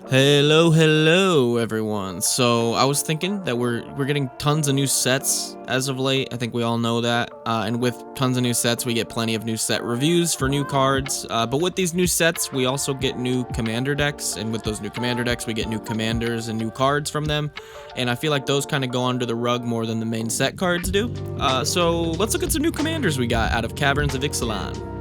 Hello everyone. So I was thinking that we're getting tons of new sets as of late. I think we all know that. And with tons of new sets, we get plenty of new set reviews for new cards. But with these new sets, we also get new commander decks, and with those new commander decks, we get new commanders and new cards from them. And I feel like those kind of go under the rug more than the main set cards do. So let's look at some new commanders we got out of Caverns of Ixalan.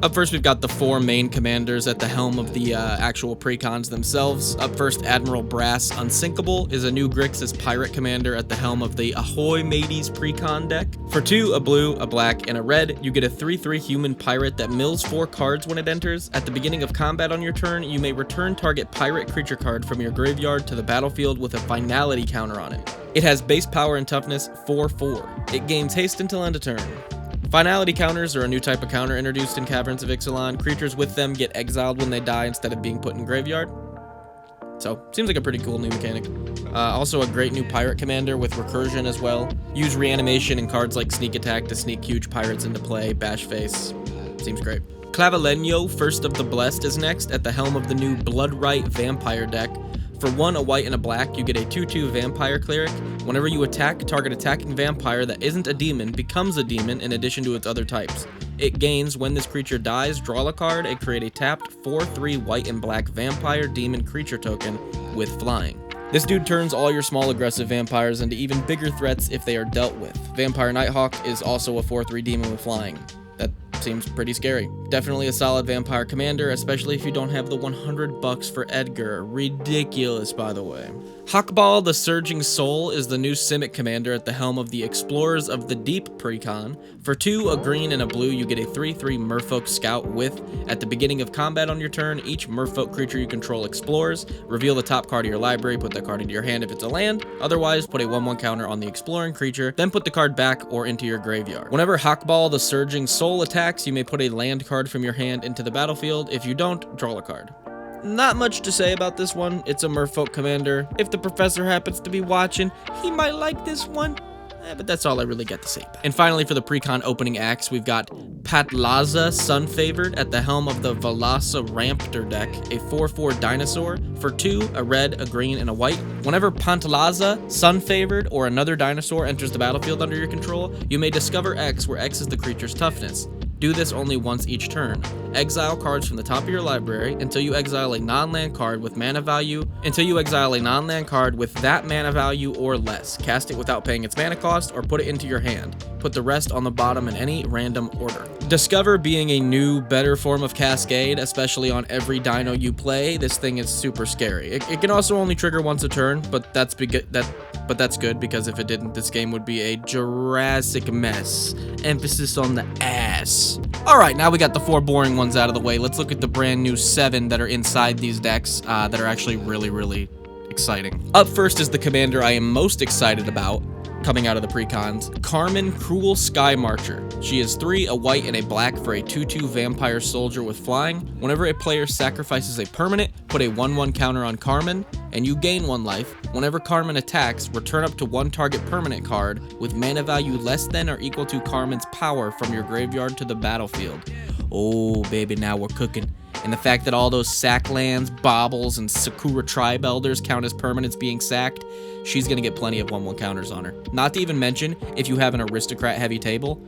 Up first, we've got the four main commanders at the helm of the actual precons themselves. Up first, Admiral Brass Unsinkable is a new Grixis pirate commander at the helm of the Ahoy Mateys precon deck. For 2, a blue, a black, and a red, you get a 3/3 human pirate that mills 4 cards when it enters. At the beginning of combat on your turn, you may return target pirate creature card from your graveyard to the battlefield with a finality counter on it. It has base power and toughness 4/4. It gains haste until end of turn. Finality counters are a new type of counter introduced in Caverns of Ixalan. Creatures with them get exiled when they die instead of being put in graveyard. So, seems like a pretty cool new mechanic. Also a great new pirate commander with recursion as well. Use reanimation and cards like sneak attack to sneak huge pirates into play. Bash face. Seems great. Clavileno, First of the Blessed, is next at the helm of the new Bloodright vampire deck. For 1, a white, and a black, you get a 2/2 vampire cleric. Whenever you attack, target attacking vampire that isn't a demon becomes a demon in addition to its other types. It gains when this creature dies, draw a card, and create a tapped 4/3 white and black vampire demon creature token with flying. This dude turns all your small aggressive vampires into even bigger threats if they are dealt with. Vampire Nighthawk is also a 4/3 demon with flying. That seems pretty scary. Definitely a solid vampire commander, especially if you don't have the $100 for Edgar. Ridiculous, by the way. Hakbal, the Surging Soul, is the new Simic commander at the helm of the Explorers of the Deep precon. For 2, a green, and a blue, you get a 3/3 Merfolk Scout with, at the beginning of combat on your turn, each Merfolk creature you control explores. Reveal the top card of your library, put that card into your hand if it's a land. Otherwise, put a 1/1 counter on the exploring creature, then put the card back or into your graveyard. Whenever Hakbal, the Surging Soul, attacks, you may put a land card from your hand into the battlefield. If you don't, draw a card. Not much to say about this one. It's a Merfolk commander. If the professor happens to be watching, he might like this one. But that's all I really got to say about it. And finally, for the precon opening acts, we've got Pantlaza, Sun Favored, at the helm of the Velociraptor deck, a 4/4 dinosaur. For 2, a red, a green, and a white. Whenever Pantlaza, Sun Favored, or another dinosaur enters the battlefield under your control, you may discover X, where X is the creature's toughness. Do this only once each turn. Exile cards from the top of your library until you exile a non-land card with that mana value or less. Cast it without paying its mana cost or put it into your hand. Put the rest on the bottom in any random order. Discover being a new, better form of Cascade, especially on every dino you play. This thing is super scary. It can also only trigger once a turn, but that's good because if it didn't, this game would be a Jurassic mess. Emphasis on the ass. Alright, now we got the 4 boring ones out of the way. Let's look at the brand new 7 that are inside these decks that are actually really exciting. Up first is the commander I am most excited about coming out of the precons, Carmen, Cruel Skymarcher. She is 3, a white, and a black for a 2/2 vampire soldier with flying. Whenever a player sacrifices a permanent, put a 1/1 counter on Carmen, and you gain 1 life. Whenever Carmen attacks, return up to 1 target permanent card with mana value less than or equal to Carmen's power from your graveyard to the battlefield. Oh, baby, now we're cooking. And the fact that all those sack lands, baubles, and Sakura Tribe Elders count as permanents being sacked, she's going to get plenty of 1/1 counters on her. Not to even mention, if you have an aristocrat heavy table,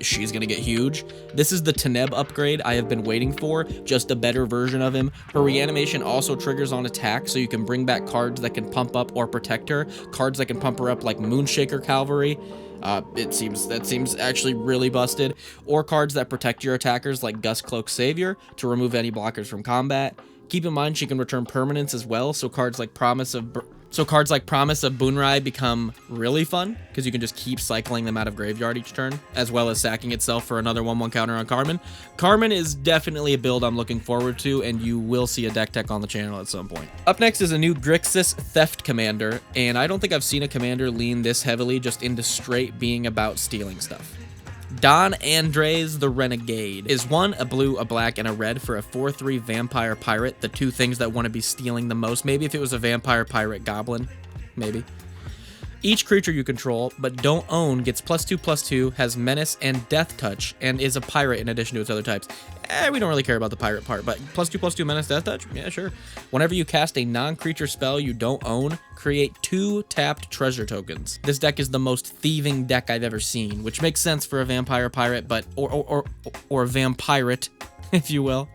she's going to get huge. This is the Teneb upgrade I have been waiting for, just a better version of him. Her reanimation also triggers on attack, so you can bring back cards that can pump up or protect her. Cards that can pump her up like Moonshaker Cavalry. That seems actually really busted. Or cards that protect your attackers like Gustcloak Xavier to remove any blockers from combat. Keep in mind she can return permanents as well, so cards like Promise of Bunrai become really fun, because you can just keep cycling them out of graveyard each turn, as well as sacking itself for another 1/1 counter on Carmen. Carmen is definitely a build I'm looking forward to, and you will see a deck tech on the channel at some point. Up next is a new Grixis Theft commander, and I don't think I've seen a commander lean this heavily just into straight being about stealing stuff. Don Andres the Renegade is 1, a blue, a black, and a red for a 4/3 vampire pirate, the 2 things that want to be stealing the most. Maybe if it was a vampire pirate goblin, maybe. Each creature you control but don't own gets +2/+2, has menace and death touch, and is a pirate in addition to its other types. We don't really care about the pirate part, but +2/+2 menace, death touch? Yeah, sure. Whenever you cast a non-creature spell you don't own, create 2 tapped treasure tokens. This deck is the most thieving deck I've ever seen, which makes sense for a vampire pirate, but or a vampirate, if you will.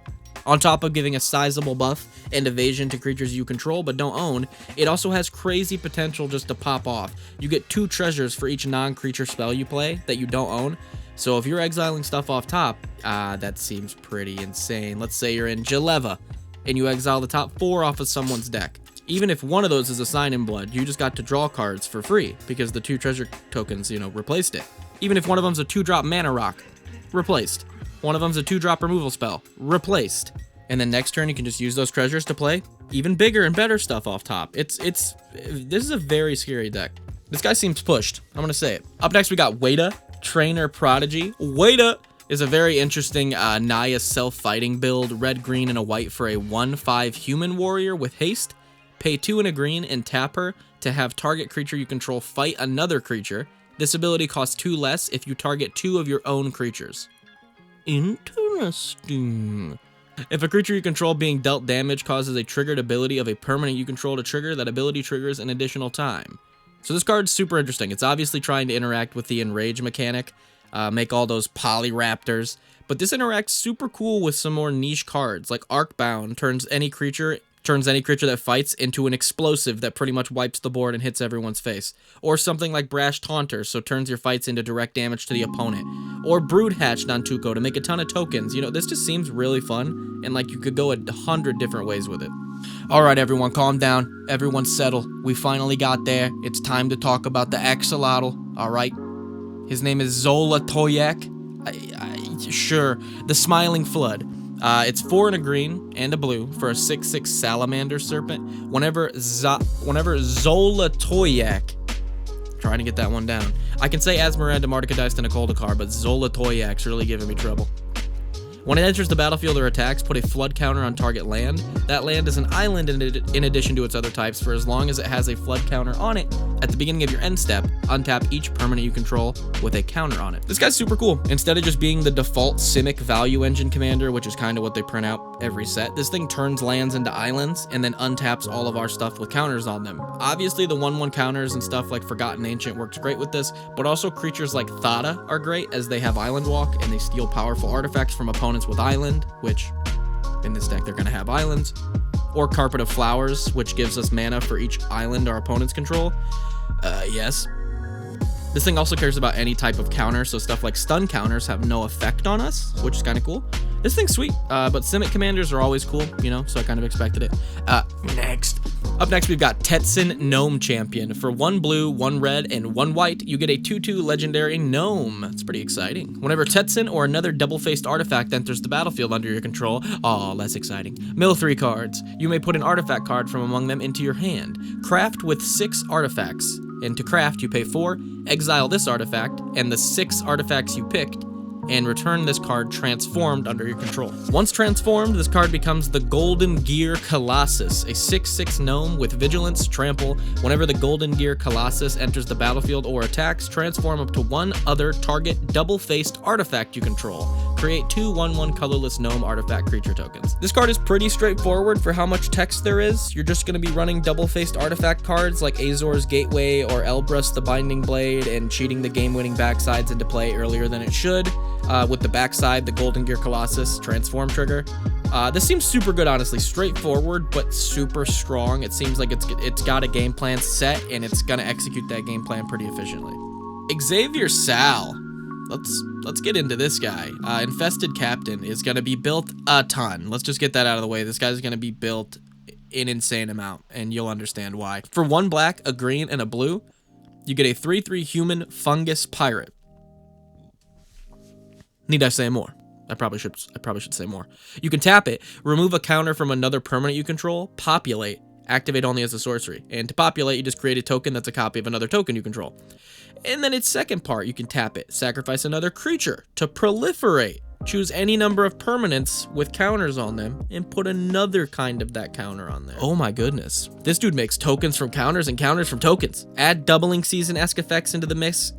On top of giving a sizable buff and evasion to creatures you control but don't own, it also has crazy potential just to pop off. You get 2 treasures for each non-creature spell you play that you don't own. So if you're exiling stuff off top, that seems pretty insane. Let's say you're in Jaleva and you exile the top 4 off of someone's deck. Even if one of those is a Sign in Blood, you just got to draw cards for free because the 2 treasure tokens, replaced it. Even if one of them's a 2-drop mana rock, replaced. One of them's a 2-drop removal spell, replaced. And then next turn you can just use those treasures to play even bigger and better stuff off top. This is a very scary deck. This guy seems pushed. I'm gonna say it. Up next we got Wayta, Trainer Prodigy. Wayta is a very interesting Naya self-fighting build, red, green, and a white for a 1/5 human warrior with haste. Pay 2 and a green and tap her to have target creature you control fight another creature. This ability costs 2 less if you target 2 of your own creatures. Interesting. If a creature you control being dealt damage causes a triggered ability of a permanent you control to trigger, that ability triggers an additional time. So this card's super interesting. It's obviously trying to interact with the Enrage mechanic, make all those Polyraptors, but this interacts super cool with some more niche cards, like Arcbound turns any creature that fights into an explosive that pretty much wipes the board and hits everyone's face. Or something like Brash Taunter, so turns your fights into direct damage to the opponent. Or Broodhatch Nantuko to make a ton of tokens. This just seems really fun, and like you could go 100 different ways with it. Alright everyone, calm down. Everyone settle. We finally got there. It's time to talk about the Xolotl, alright? His name is Xolatoyac. Sure, the Smiling Flood. It's 4 and a green and a blue for a 6/6 Salamander Serpent. Whenever Xolatoyac, trying to get that one down. I can say Asmaranda, Marticadiced, and a Coldakar, but Xolatoyac's really giving me trouble. When it enters the battlefield or attacks, put a flood counter on target land. That land is an island in addition to its other types for as long as it has a flood counter on it. At the beginning of your end step, untap each permanent you control with a counter on it. This guy's super cool. Instead of just being the default Simic value engine commander, which is kind of what they print out every set, this thing turns lands into islands and then untaps all of our stuff with counters on them. Obviously, the 1/1 counters and stuff like Forgotten Ancient works great with this, but also creatures like Thada are great as they have Island Walk and they steal powerful artifacts from opponents with Island, which in this deck they're going to have islands, or Carpet of Flowers, which gives us mana for each island our opponents control. Yes. This thing also cares about any type of counter, so stuff like stun counters have no effect on us, which is kind of cool. This thing's sweet, but Simic commanders are always cool, so I kind of expected it. Next. Up next, we've got Tetzin Gnome Champion. For 1 blue, 1 red, and 1 white, you get a 2/2 legendary gnome. That's pretty exciting. Whenever Tetzin or another double-faced artifact enters the battlefield under your control, less exciting. Mill 3 cards. You may put an artifact card from among them into your hand. Craft with 6 artifacts. And to craft, you pay 4, exile this artifact, and the 6 artifacts you picked, and return this card transformed under your control. Once transformed, this card becomes the Golden Gear Colossus, a 6/6 gnome with Vigilance, Trample. Whenever the Golden Gear Colossus enters the battlefield or attacks, transform up to 1 other target double-faced artifact you control. Create 2 1/1 colorless gnome artifact creature tokens. This card is pretty straightforward for how much text there is. You're just going to be running double-faced artifact cards like Azor's Gateway or Elbrus the Binding Blade and cheating the game-winning backsides into play earlier than it should. With the backside, the Golden Gear Colossus transform trigger. This seems super good, honestly. Straightforward, but super strong. It seems like it's got a game plan set, and it's gonna execute that game plan pretty efficiently. Xavier Sal. Let's get into this guy. Infested Captain is gonna be built a ton. Let's just get that out of the way. This guy's gonna be built an insane amount, and you'll understand why. For 1 black, a green, and a blue, you get a 3/3 human fungus pirate. Need I say more? I probably should say more. You can tap it, remove a counter from another permanent you control, populate, activate only as a sorcery. And to populate, you just create a token that's a copy of another token you control. And then its second part, you can tap it, sacrifice another creature to proliferate. Choose any number of permanents with counters on them and put another kind of that counter on there. Oh my goodness. This dude makes tokens from counters and counters from tokens. Add doubling season-esque effects into the mix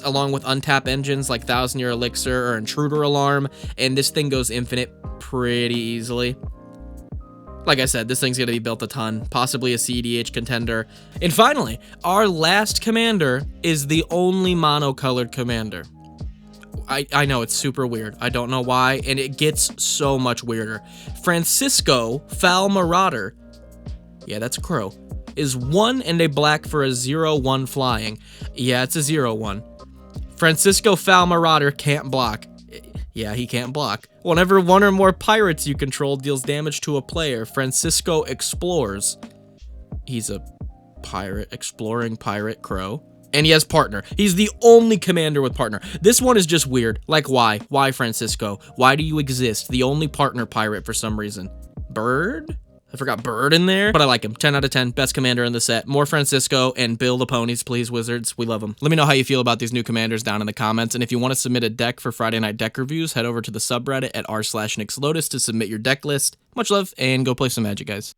along with untap engines like Thousand Year Elixir or Intruder Alarm, and this thing goes infinite pretty easily. Like I said, this thing's gonna be built a ton, possibly a CDH contender. And finally, our last commander is the only monocolored commander. I know it's super weird. I don't know why, and it gets so much weirder. Francisco Fowl Marauder, yeah, that's a crow, is 1 and a black for a 0/1 flying. Yeah, it's a 0/1. Francisco Fowl Marauder can't block. Yeah, he can't block. Whenever one or more pirates you control deals damage to a player, Francisco explores. He's a pirate, exploring pirate crow. And he has partner. He's the only commander with partner. This one is just weird. Like, why? Why, Francisco? Why do you exist? The only partner pirate for some reason. Bird? I forgot Bird in there, but I like him. 10 out of 10. Best commander in the set. More Francisco and build the ponies, please, Wizards. We love them. Let me know how you feel about these new commanders down in the comments. And if you want to submit a deck for Friday Night Deck Reviews, head over to the subreddit at r/NixLotus to submit your deck list. Much love, and go play some Magic, guys.